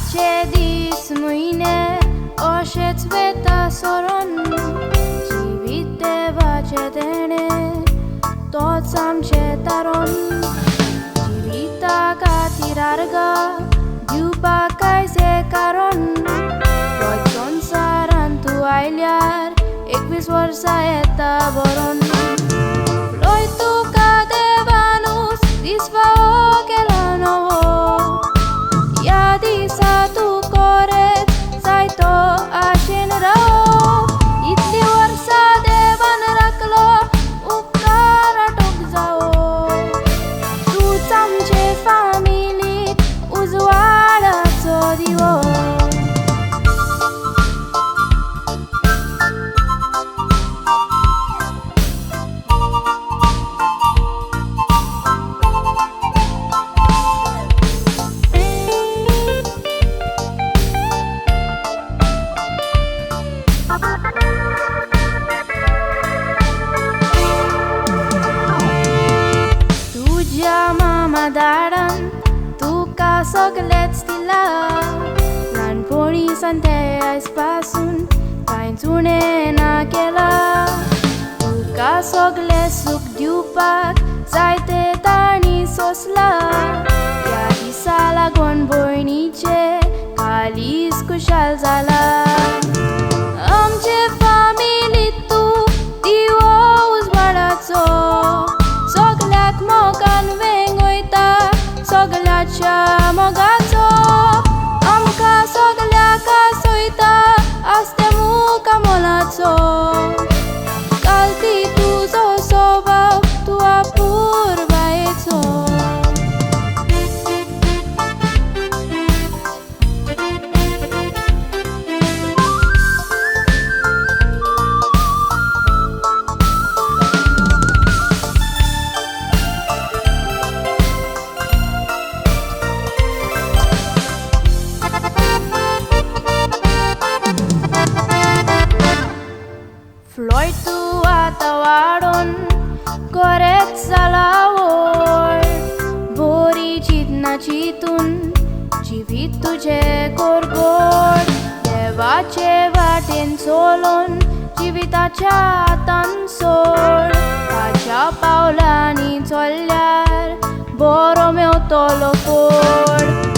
रातचे दीस म्हयने अशेच वेता सोरोन जिवीत देवाचे देणें तोच आमचे तारोन जिविता खातीर आर्गां दिवपाक कांयचे कारण संवसारांत तूं आयल्यार 21 वर्सां येता बरोन लोय तुका देवानूच दीस फावो केलो नवो ह्या दिसा तूं कोरेत जायतो आशेन रावो इतलीं वर्सां देवान राखलो उपकार आटोप जावो तूंच आमचे फामिलीक उजवाडाचो दिवो दारान तुका सगळेच दिला ल्हानपणी सांते आयज पासून कांयच उणें ना केला तुका सगळें सूख दिवपाक जायते ताणी सोंसला ह्या दिसा लागून भयणीचे कालीज खुशाल जाला आमचे फामिलीत तूं दिवो उजवाडाचो सगळ्याक मोगान सगळ्याच्या मोगाचो आमकां सगळ्याक आसयता आसते मुका मोलाचो कालती तुजो स्वभाव तूं आपूर बायेचो फ्लोय तूं आतां वाडून कोरेच जाला व्हड बोरी चिंतना चिंतून जिवीत तुजें कोर गोड देवाचे वाटेन चलोन जिविताच्या हातान सोड ताच्या पावलांनी चल्ल्यार बरो मेवतलो कोड